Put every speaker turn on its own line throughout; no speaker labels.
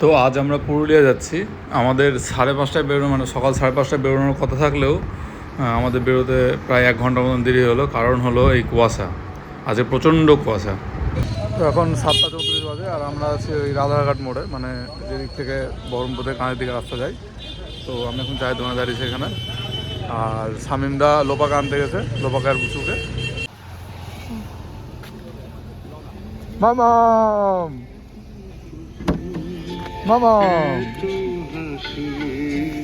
তো আজ আমরা পুরুলিয়া যাচ্ছি। আমাদের 5:30টায় বেরোনো, মানে সকাল 5:30টায় বেরোনোর কথা থাকলেও আমাদের বেরোতে প্রায় 1 ঘন্টার মতন দেরি হলো। কারণ হলো এই কুয়াশা, আজকে প্রচণ্ড কুয়াশা। তো এখন 7:34 বাজে আর আমরা আছি ওই রাধারঘাট মোড়ে, মানে যেদিক থেকে বহরমপুর থেকে কানের দিকে রাস্তা যায়। তো আমি এখন চায়ের দোকানে দাঁড়িয়েছি এখানে। আর শামিমদা লোপাকা আনতে গেছে, লোপাকার বুচুকে। মামা মামা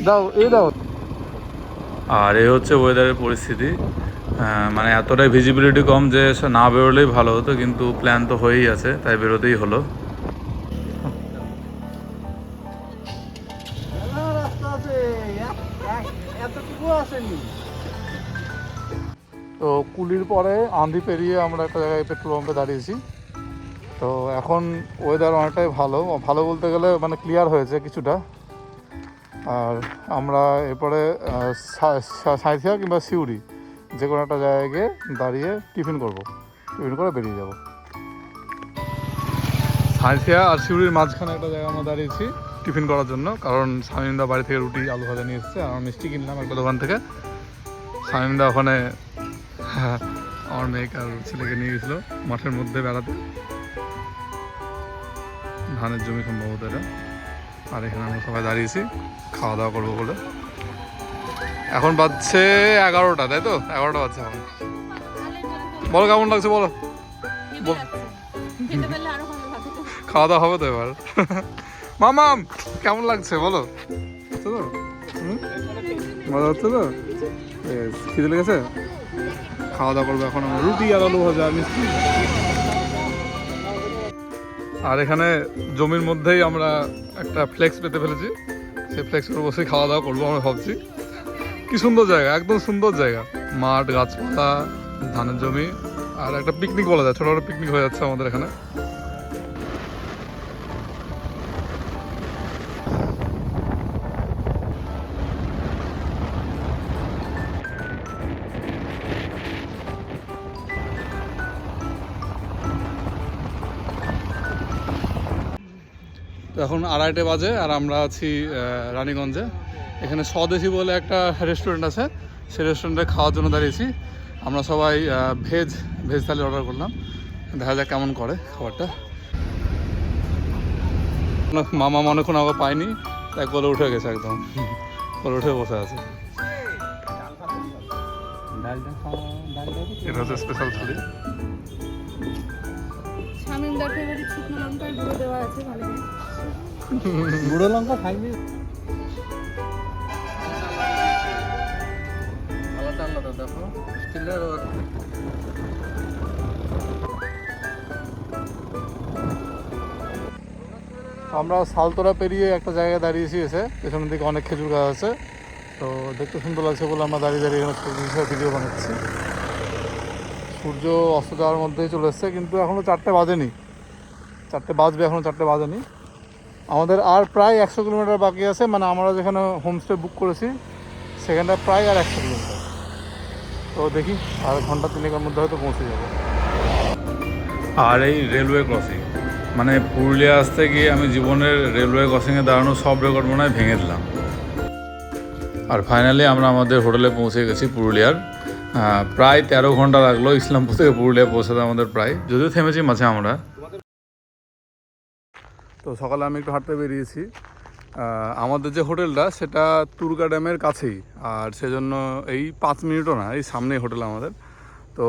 দাও, এই দাও। আর এই হচ্ছে ওয়েদারের পরিস্থিতি। মানে এতটাই ভিজিবিলিটি কম যে না বেরোলেই ভালো হতো, কিন্তু প্ল্যান তো হয়েই আছে, তাই বেরোতেই হলো। তো কুলির পরে আন্ধি পেরিয়ে আমরা একটা জায়গায় পেট্রোল পাম্পে দাঁড়িয়েছি। তো এখন ওয়েদার অনেকটাই ভালো ভালো বলতে গেলে মানে ক্লিয়ার হয়েছে কিছুটা। আর আমরা এরপরে সাঁইথিয়া কিংবা সিউড়ি যে কোনো একটা জায়গায় গিয়ে দাঁড়িয়ে টিফিন করব, টিফিন করে বেরিয়ে যাব। সাঁইথিয়া আর সিউড়ির মাঝখানে একটা জায়গায় আমরা দাঁড়িয়েছি টিফিন করার জন্য, কারণ শামিমদা বাড়ি থেকে রুটি আলু ভাজা নিয়ে এসেছে। আর মিষ্টি কিনলাম একটা দোকান থেকে। শামিমদা ওখানে আমার মেয়েকে আর ছেলেকে নিয়ে গেছিলো মাঠের মধ্যে বেড়াতে, ধানের জমি সম্ভবত এটা। আর এখানে আমরা সবাই দাঁড়িয়েছি খাওয়া দাওয়া করবো বলে। এখন বাজছে 11টা, তাই তো? 11টা বাজছে এখন। বলো কেমন লাগছে, বলো। খাওয়া দাওয়া হবে তো এবার। মামাম কেমন লাগছে বলো। তো মজা হচ্ছে তো? খিদে লেগেছে? খাওয়া দাওয়া করবো এখন আমরা, রুটি আর আলু ভাজা মিষ্টি। আর এখানে জমির মধ্যেই আমরা একটা ফ্লেক্স পেতে ফেলেছি, সেই ফ্লেক্সের উপর বসে খাওয়া দাওয়া করবো আমরা ভাবছি। কি সুন্দর জায়গা, একদম সুন্দর জায়গা, মাঠ গাছপালা ধানের জমি, আর একটা পিকনিক বলা যায়, ছোটো পিকনিক হয়ে যাচ্ছে আমাদের এখানে। তো এখন 2:30 বাজে আর আমরা আছি রানীগঞ্জে। এখানে স্বদেশি বলে একটা রেস্টুরেন্ট আছে, সেই রেস্টুরেন্টে খাওয়ার জন্য দাঁড়িয়েছি। আমরা সবাই ভেজ থালি অর্ডার করলাম, দেখা যাক কেমন করে খাবারটা। মামা অনেকক্ষণ আগে পাইনি, তাই কোলে উঠে গেছে, একদম কোলে উঠে বসে আছে। এটা হচ্ছে স্পেশাল থালি। গুঁড়ো লঙ্কা খাইনি। আলাদা আলাদা দেখো স্টিলের। আমরা সালতোরা পেরিয়ে একটা জায়গায় দাঁড়িয়েছি, এসে পেছনের দিকে অনেক খেজুর গাছ আছে। তো দেখতে সুন্দর লাগছে বলে আমরা দাঁড়িয়ে দাঁড়িয়ে এখানে ভিডিও বানাচ্ছি। সূর্য অস্ত যাওয়ার মধ্যেই চলে এসছে, কিন্তু এখনও 4টে বাজেনি। 4টে বাজবে, এখনও 4টে বাজেনি। আমাদের আর প্রায় 100 কিলোমিটার বাকি আছে, মানে আমরা যেখানে হোমস্টে বুক করেছি সেখানটা প্রায় আর 100 কিলোমিটার। তো দেখি আর ঘন্টা 3-এর মধ্যে হয়তো পৌঁছে যাব। আর এই রেলওয়ে ক্রসিং, মানে পুরুলিয়া আসতে গিয়ে আমি জীবনের রেলওয়ে ক্রসিংয়ে দাঁড়ানো সব রেকর্ড মনে হয় ভেঙে দিলাম। আর ফাইনালি আমরা আমাদের হোটেলে পৌঁছে গেছি পুরুলিয়ার। প্রায় 13 ঘন্টা লাগলো ইসলামপুর থেকে পুরুলিয়া পৌঁছাতে আমাদের, প্রায়, যদিও থেমেছি মাঝে আমরা। তো সকালে আমি একটু হাঁটতে বেরিয়েছি। আমাদের যে হোটেলটা সেটা তুরকা ড্যামের কাছেই, আর সেজন্য এই 5 মিনিটও না, এই সামনেই হোটেল আমাদের। তো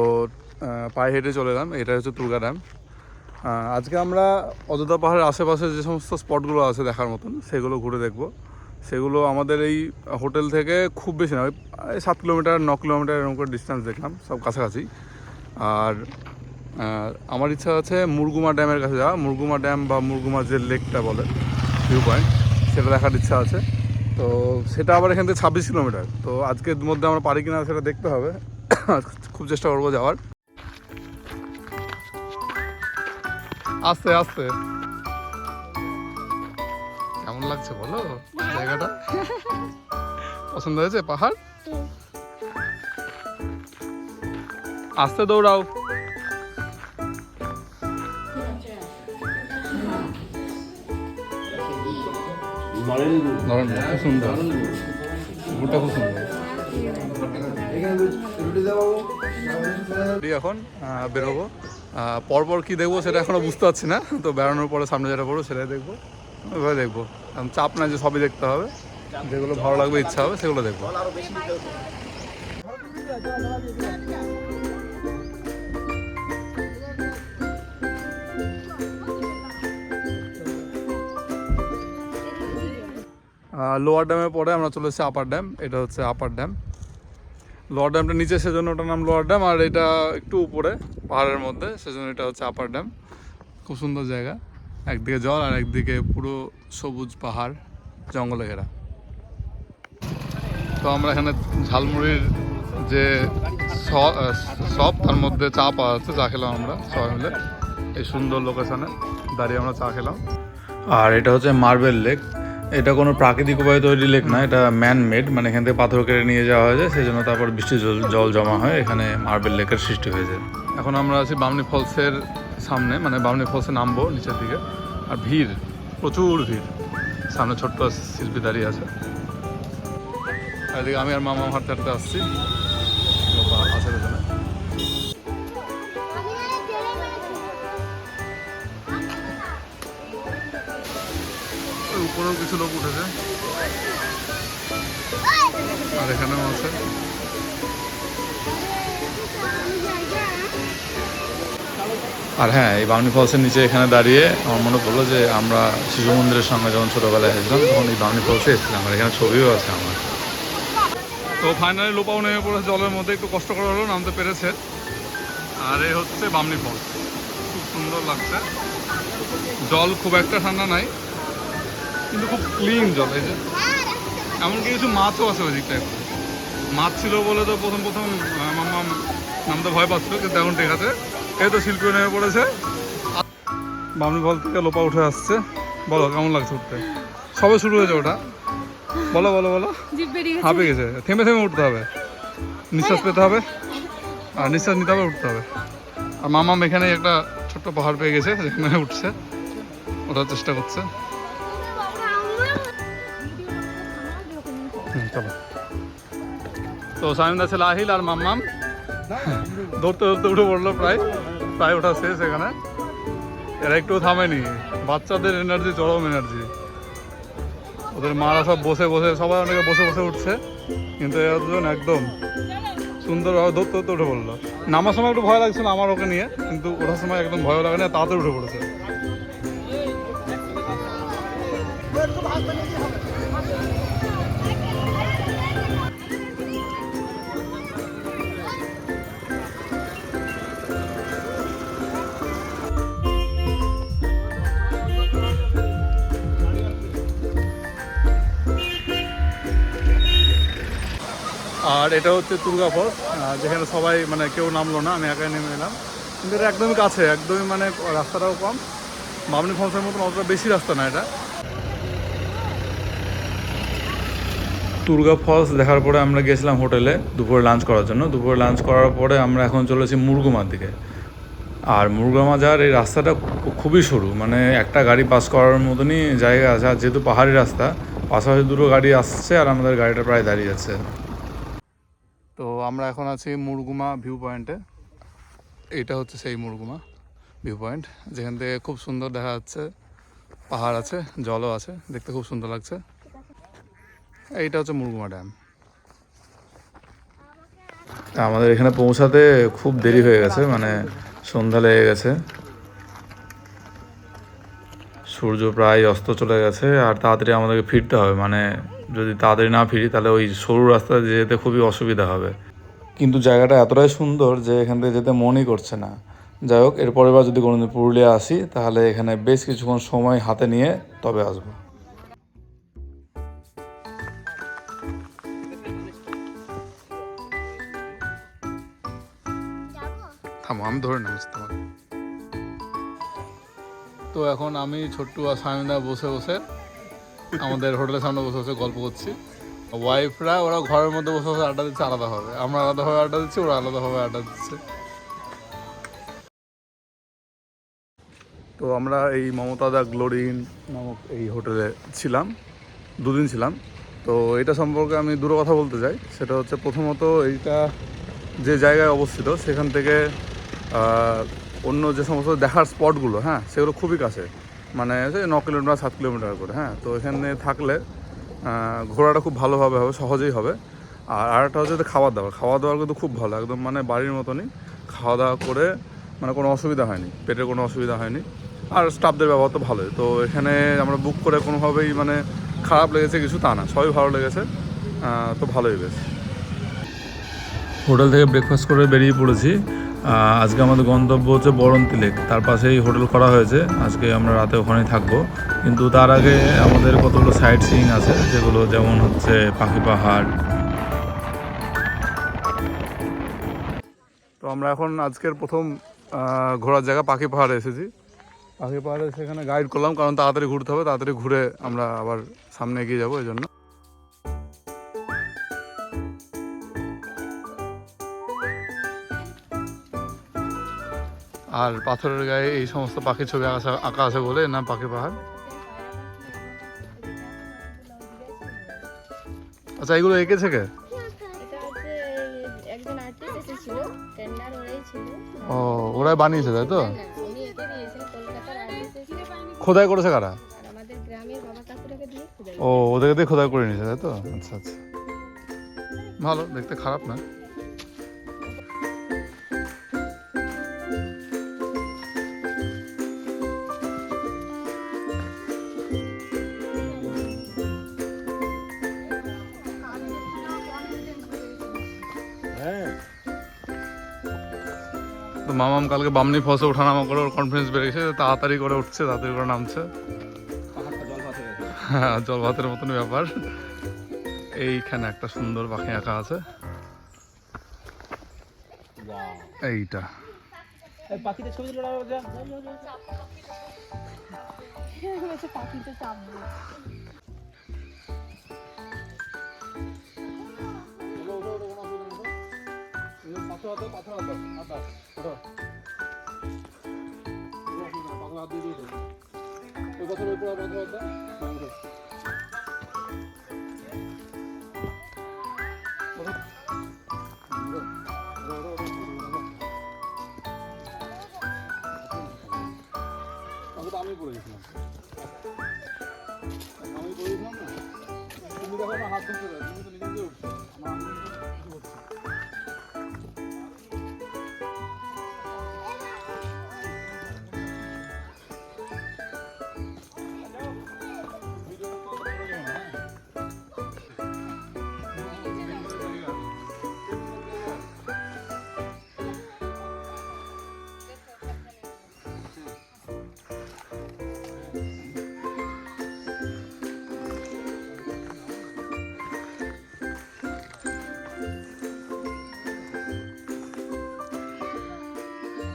পায়ে হেঁটে চলে এলাম, এটা হচ্ছে তুরকা ড্যাম। আজকে আমরা অযোধ্যা পাহাড়ের আশেপাশে যে সমস্ত স্পটগুলো আছে দেখার মতন সেগুলো ঘুরে দেখব। সেগুলো আমাদের এই হোটেল থেকে খুব বেশি না, ওই 7 কিলোমিটার 9 কিলোমিটার এরকম করে ডিস্টেন্স দেখলাম, সব কাছাকাছি। আর আমার ইচ্ছা আছে মুরগুমা ড্যামের কাছে যাওয়া, মুরগুমা ড্যাম বা মুরগুমা যে লেকটা বলে ভিউ পয়েন্ট, সেটা দেখার ইচ্ছা আছে। তো সেটা আবার এখান থেকে 26 কিলোমিটার। তো আজকের মধ্যে আমরা পারি কিনা সেটা দেখতে হবে, খুব চেষ্টা করবো যাওয়ার। আস্তে আস্তে। কেমন লাগছে বলো জায়গাটা? পছন্দ হয়েছে পাহাড়? আস্তে দৌড়াও। নরেন খুব সুন্দর, গুড়টা খুব সুন্দর। এখন বেরোবো, পরপর কি দেখবো সেটা এখনো বুঝতে পারছি না। তো বেড়ানোর পরে সামনে যেটা পড়বো সেটাই দেখবো, ওইভাবে দেখবো। চাপ না যে সবই দেখতে হবে, যেগুলো ভালো লাগবে ইচ্ছা হবে সেগুলো দেখবো। লোয়ার ড্যামের পরে আমরা চলে এসেছি আপার ড্যাম। এটা হচ্ছে আপার ড্যাম। লোয়ার ড্যামটা নিচে সেজন্য ওটার নাম লোয়ার ড্যাম, আর এটা একটু উপরে পাহাড়ের মধ্যে সেজন্য এটা হচ্ছে আপার ড্যাম। খুব সুন্দর জায়গা, একদিকে জল আর একদিকে পুরো সবুজ পাহাড় জঙ্গলে ঘেরা। তো আমরা এখানে ঝালমুড়ির যে শপ তার মধ্যে চা পাওয়া যাচ্ছে, চা খেলাম আমরা সবাই মিলে এই সুন্দর লোকেশনে দাঁড়িয়ে আমরা চা খেলাম। আর এটা হচ্ছে মার্বেল লেক। এটা কোনো প্রাকৃতিক উপায়ে তৈরি লেক না, এটা ম্যান মেড, মানে এখান থেকে পাথর কেটে নিয়ে যাওয়া হয়েছে, সেই জন্য তারপর বৃষ্টির জল জমা হয় এখানে মার্বেল লেকের সৃষ্টি হয়েছে। এখন আমরা আছি বামনি ফলসের সামনে, মানে বামনি ফলসে নামবো নিচের দিকে। আর ভিড়, প্রচুর ভিড়, সামনে ছোট্ট শিল্পী দাঁড়িয়ে আছে। আর এদিকে আমি আর মামা হাঁটতে হাঁটতে আসছি, আছে পেছনে। উপরেও কিছু লোক উঠেছে, আর এখানেও আছে। আর হ্যাঁ, এই বামনি ফলসের নিচে এখানে দাঁড়িয়ে আমার মনে পড়লো যে আমরা শিশু মন্দিরের সঙ্গে যখন ছোটোবেলায় এসেছিলাম তখন এই বামনি ফলসে এসেছিলাম, আর এখানে ছবিও আছে আমার। তো ফাইনালি লোপাও নেমে পড়েছে জলের মধ্যে, একটু কষ্ট করে হলেও নামতে পেরেছে। আর এই হচ্ছে বামনি ফলস, খুব সুন্দর লাগছে। জল খুব একটা ঠান্ডা নাই, কিন্তু খুব ক্লিন জল। এই যে এমনকি কিছু মাছও আছে ওই দিকটা, একটু মাছ ছিল বলে তো প্রথম মাম্মা নামতে ভয় পাচ্ছিল, কিন্তু এখন ঠিক আছে। এই তো শিল্পী নেমে পড়েছে, বামনি ফল থেকে লোপা উঠে আসছে। বলো কেমন লাগছে উঠতে? সবে শুরু হয়েছে ওটা, বলো বলো বলো। হাঁপে গেছে, থেমে থেমে উঠতে হবে, নিঃশ্বাস পেতে হবে আর নিঃশ্বাস নিতে হবে, উঠতে হবে। আর মামাম এখানে একটা ছোট্ট পাহাড় পেয়ে গেছে, যেখানে উঠছে, ওঠার চেষ্টা করছে। চলো। তো সামিন্দা ছেলে আহিল আর মাম্মাম দৌড়তে দৌড়তে উঠে পড়লো, প্রায় ওঠা শেষ এখানে। এরা একটু থামেনি, বাচ্চাদের এনার্জি চরম এনার্জি। ওদের মারা সব বসে বসে, সবাই অনেকে বসে বসে উঠছে, কিন্তু একজন একদম সুন্দরভাবে দৌড়তে দৌড়তে উঠে পড়লো। নামার সময় একটু ভয় লাগছিল আমার ওকে নিয়ে, কিন্তু ওঠার সময় একদম ভয় লাগে না, তাড়াতাড়ি উঠে পড়েছে। আর এটা হচ্ছে তুর্গা ফলস, যেখানে সবাই মানে কেউ নামলো না, আমি একাই নেমে এলাম। কিন্তু এটা একদমই কাছে, একদমই মানে রাস্তাটাও কম, বামনি ফলসের মতন অতটা বেশি রাস্তা না এটা। তুর্গা ফলস দেখার পরে আমরা গেছিলাম হোটেলে দুপুরে লাঞ্চ করার জন্য। দুপুরে লাঞ্চ করার পরে আমরা এখন চলেছি মুরগুমার দিকে। আর মুরগুমা যাওয়ার এই রাস্তাটা খুবই সরু, মানে একটা গাড়ি পাস করার মতনই জায়গা আছে। আর যেহেতু পাহাড়ি রাস্তা, পাশাপাশি দুটো গাড়ি আসছে আর আমাদের গাড়িটা প্রায় দাঁড়িয়ে যাচ্ছে। তো আমরা এখন আছি মুরগুমা ভিউ পয়েন্টে। এইটা হচ্ছে সেই মুরগুমা ভিউ পয়েন্ট, যেখান থেকে খুব সুন্দর দেখা যাচ্ছে, পাহাড় আছে, জলও আছে, দেখতে খুব সুন্দর লাগছে। এইটা হচ্ছে মুরগুমা ড্যাম। আমাদের এখানে পৌঁছাতে খুব দেরি হয়ে গেছে, মানে সন্ধ্যা লেগে গেছে, সূর্য প্রায় অস্ত চলে গেছে। আর তাড়াতাড়ি আমাদেরকে ফিরতে হবে, মানে যদি তাড়াতাড়ি না ফিরি তাহলে ওই সরু রাস্তা যেতে খুবই অসুবিধা হবে। কিন্তু জায়গাটা এতটাই সুন্দর যে এখান থেকে যেতে মনই করছে না। যাই হোক, এরপরের বার যদি কোনোদিন পুরুলিয়া আসি তাহলে এখানে বেশ কিছুক্ষণ সময় হাতে নিয়ে তবে আসবো। থামো, আমি ধরে নামছি তোমার। তো এখন আমি ছোট্টু আর সামিন্দা বসে বসে আমাদের হোটেলের সামনে বসে বসে গল্প করছি। ওয়াইফরা ওরা ঘরের মধ্যে বসে বসে আড্ডা দিচ্ছে আলাদাভাবে, আমরা আলাদাভাবে আড্ডা দিচ্ছি, ওরা আলাদাভাবে আড্ডা দিচ্ছে। তো আমরা এই মমতা দা গ্লোরি ইন নামক এই হোটেলে ছিলাম, 2 দিন ছিলাম। তো এটা সম্পর্কে আমি দুটো কথা বলতে চাই। সেটা হচ্ছে প্রথমত এইটা যে জায়গায় অবস্থিত সেখান থেকে অন্য যে সমস্ত দেখার স্পটগুলো, হ্যাঁ, সেগুলো খুবই কাছে, মানে 9 কিলোমিটার 7 কিলোমিটার করে। হ্যাঁ, তো এখানে থাকলে ঘোরাটা খুব ভালোভাবে হবে, সহজেই হবে। আর আরেকটা হচ্ছে খাওয়া দাওয়ার কিন্তু খুব ভালো, একদম মানে বাড়ির মতনই খাওয়া দাওয়া করে, মানে কোনো অসুবিধা হয়নি, পেটের কোনো অসুবিধা হয়নি। আর স্টাফদের ব্যবহার তো ভালোই। তো এখানে আমরা বুক করে কোনোভাবেই মানে খারাপ লেগেছে কিছু তা না, সবই ভালো লেগেছে। তো ভালোই বেশ। হোটেল থেকে ব্রেকফাস্ট করে বেরিয়ে পড়েছি। আজকে আমাদের গন্তব্য হচ্ছে বরন্তি লেক, তার পাশেই হোটেল করা হয়েছে। আজকে আমরা রাতে ওখানেই থাকবো, কিন্তু তার আগে আমাদের কতগুলো সাইট সিইং আছে, যেগুলো যেমন হচ্ছে পাখি পাহাড়। তো আমরা এখন আজকের প্রথম ঘোরার জায়গা পাখি পাহাড়ে এসেছি। পাখি পাহাড়ে সেখানে গাইড করলাম, কারণ তাড়াতাড়ি ঘুরতে হবে, তাড়াতাড়ি ঘুরে আমরা আবার সামনে এগিয়ে যাবো এই জন্য। আর পাথরের গায়ে এই সমস্ত পাখির ছবি আঁকা আছে বলে না পাখি পাহাড়। আচ্ছা, এগুলো এঁকেছে কে? ও, ওরাই বানিয়েছে তাই তো? খোদাই করেছে কারা? ও, ওদেরকে দিয়ে খোদাই করে নিয়েছে তাই তো? আচ্ছা আচ্ছা, ভালো, দেখতে খারাপ না। তো মামাম কালকে বামনি ফলসে ওঠানামা করে ওর কনফিডেন্স বেড়ে গেছে, তাড়াতাড়ি করে উঠছে, তাড়াতাড়ি করে নামছে। হ্যাঁ, জল ভাতের মতন ব্যাপার। এইখানে একটা সুন্দর পাখি আঁকা আছে, এইটা। পাখিতে ছবি আমি পড়েছিলাম, না, তুমি দেখো না, হাত ধরতে পারো, তুমি তো নিজে নিজে উঠছো।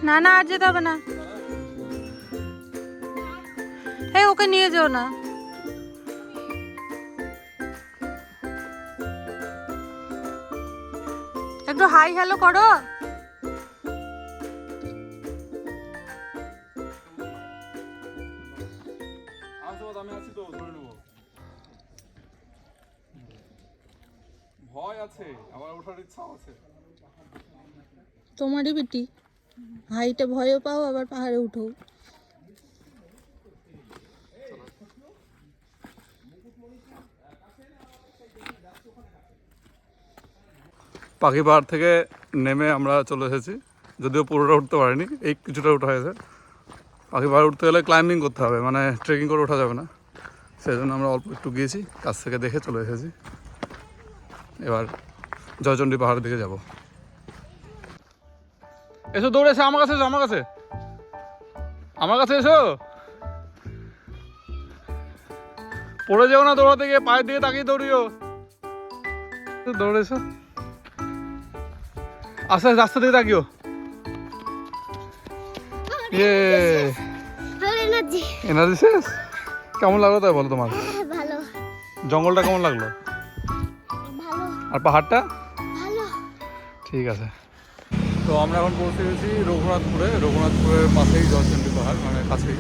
না না, আর যেতে হবে না। এই, ওকে নিয়ে যেও না। একটু হাই হ্যালো করো।
আমি আছি তো, ধরে নেবো। ভয় আছে, আবার ওঠার ইচ্ছাও আছে।
তোমারই বেটি, হাইটে ভয়ও পাও, আবার পাহাড়ে উঠো।
পাখি পাহাড় থেকে নেমে আমরা চলে এসেছি, যদিও পুরোটা উঠতে পারিনি, এই কিছুটা উঠা হয়েছে। পাখি পাহাড় উঠতে গেলে ক্লাইম্বিং করতে হবে, মানে ট্রেকিং করে ওঠা যাবে না, সেই জন্য আমরা অল্প একটু গিয়েছি, কাছ থেকে দেখে চলে এসেছি। এবার জয়চণ্ডী পাহাড়ের দিকে যাব। এসো, দৌড়ে এসো আমার কাছে, এসো আমার কাছে, আমার কাছে এসো। পড়ে যাও না দৌড়াতে গিয়ে, পায়ের দিকে তাকিয়ে দৌড়িও। দৌড়ে এসো, আস্তে আস্তে রাস্তা দিকে তাকিও। এনার্জি শেষ? কেমন লাগলো তাই বলো তোমার?
ভালো।
জঙ্গলটা কেমন লাগলো?
ভালো।
আর পাহাড়টা?
ভালো।
ঠিক আছে। তো আমরা এখন পৌঁছে গেছি রঘুনাথপুরের পাশেই জয়চণ্ডী পাহাড়, মানে কাছেই।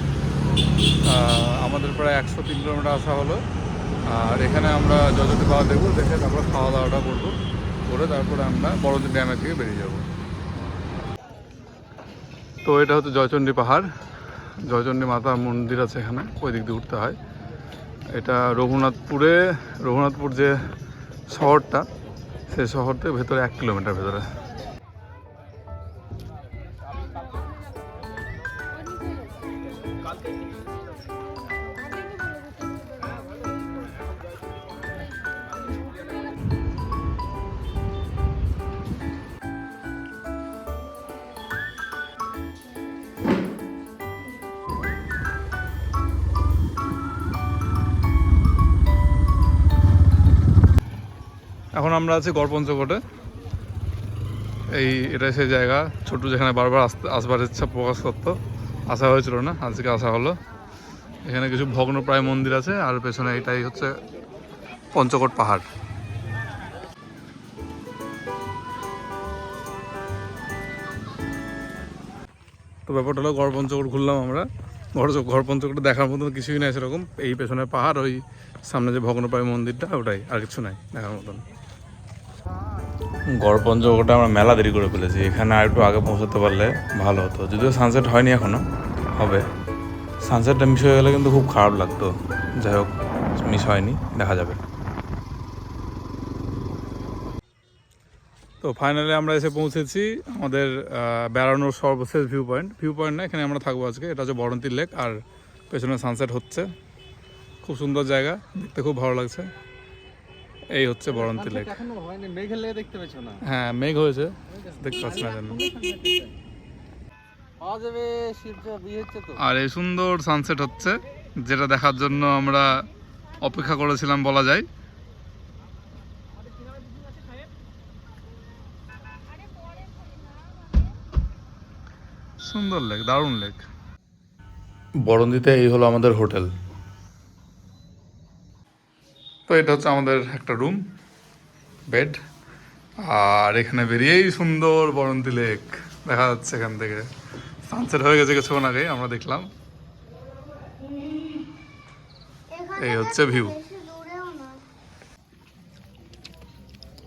আমাদের প্রায় 103 কিলোমিটার আসা হলো। আর এখানে আমরা জয়চণ্ডী পাহাড় দেখবো, দেখে তারপরে খাওয়া দাওয়াটা করবো, করে তারপরে আমরা বড়দিন ড্যামের থেকে বেরিয়ে যাব। তো এটা হচ্ছে জয়চণ্ডী পাহাড়, জয়চণ্ডী মাতা মন্দির আছে এখানে, ওই দিক দিয়ে উঠতে হয়। এটা রঘুনাথপুর যে শহরটা, সেই শহর থেকে ভেতরে 1 কিলোমিটার ভেতরে। এখন আমরা আছি গড়পঞ্চকোটে। এটা সেই জায়গা ছোট্ট, যেখানে বারবার আসবার ইচ্ছা প্রকাশ করতো, আসা হয়েছিল না, আজকে আসা হলো। এখানে কিছু ভগ্নপ্রায় মন্দির আছে, আর পেছনে এটাই হচ্ছে পঞ্চকোট পাহাড়। তো ব্যাপারটা হলো গড়পঞ্চকোট ঘুরলাম আমরা। গড়পঞ্চকোটে দেখার মতন কিছুই নাই সেরকম, এই পেছনে পাহাড়, ওই সামনে যে ভগ্নপ্রায় মন্দিরটা, ওটাই, আর কিছু নাই দেখার মতন।
গড়পঞ্চকোটে আমরা মেলা দেরি করে ফেলেছি, এখানে আর একটু আগে পৌঁছাতে পারলে ভালো হতো। যদিও সানসেট হয়নি এখনো, হবে। সানসেটটা মিস হয়ে গেলে কিন্তু খুব খারাপ লাগতো। যাই হোক, মিস হয়নি, দেখা যাবে।
তো ফাইনালি আমরা এসে পৌঁছেছি আমাদের বেড়ানোর সর্বশেষ ভিউ পয়েন্ট না, এখানে আমরা থাকবো আজকে। এটা হচ্ছে বরন্তী লেক, আর পেছনে সানসেট হচ্ছে, খুব সুন্দর জায়গা, দেখতে খুব ভালো লাগছে। এই হচ্ছে বরন্তী লেক। হ্যাঁ, মেঘ হয়েছে, দেখতে পাচ্ছি না জানো। আর এই সুন্দর সানসেট হচ্ছে, যেটা দেখার জন্য আমরা অপেক্ষা করেছিলাম বলা যায়। সুন্দর লেক, দারুণ লেক।
বরন্দিতে এই হলো আমাদের হোটেল।
তো এটা হচ্ছে আমাদের একটা রুম, বেড, আর এখানে বেরিয়েই সুন্দর বরন্তী লেক দেখা যাচ্ছে এখান থেকে। সানসেট হয়ে গেছে কিছুক্ষণ আগে, আমরা দেখলাম। এই হচ্ছে ভিউ।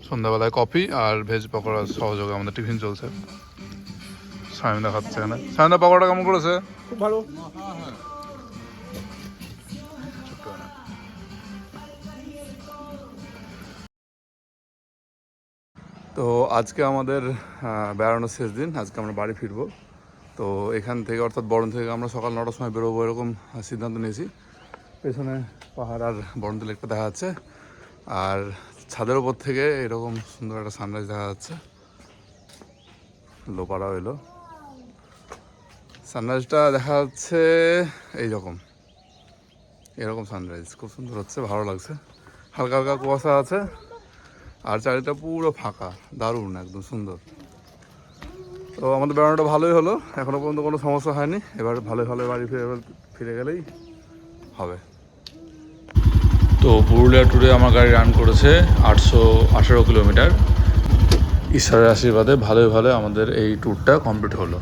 সন্ধ্যাবেলায় কফি আর ভেজ পকোড়া সহযোগে আমাদের টিফিন চলছে। সায়নদা খাচ্ছে এখানে। সায়নদা, পকোড়া কেমন করেছে?
খুব ভালো।
তো আজকে আমাদের বেড়ানোর শেষ দিন, আজকে আমরা বাড়ি ফিরবো। তো এখান থেকে, অর্থাৎ বরন্তী থেকে আমরা সকাল 9টার সময় বেরোবো, এরকম সিদ্ধান্ত নিয়েছি। পেছনে পাহাড় আর বরন্তী লেকটা দেখা যাচ্ছে, আর ছাদের ওপর থেকে এরকম সুন্দর একটা সানরাইজ দেখা যাচ্ছে। লোপাড়াও এলো, সানরাইজটা দেখা যাচ্ছে এরকম সানরাইজ খুব সুন্দর হচ্ছে, ভালো লাগছে। হালকা হালকা কুয়াশা আছে, আর চারিটা পুরো ফাঁকা, দারুণ, একদম সুন্দর। তো আমাদের বেড়ানোটা ভালোই হলো, এখনও পর্যন্ত কোনো সমস্যা হয়নি। এবার ভালো বাড়ি ফিরে গেলেই হবে।
তো পুরুলিয়া ট্যুরে আমার গাড়ি রান করেছে 818 কিলোমিটার। ঈশ্বরের আশীর্বাদে ভালোই আমাদের এই ট্যুরটা কমপ্লিট হলো।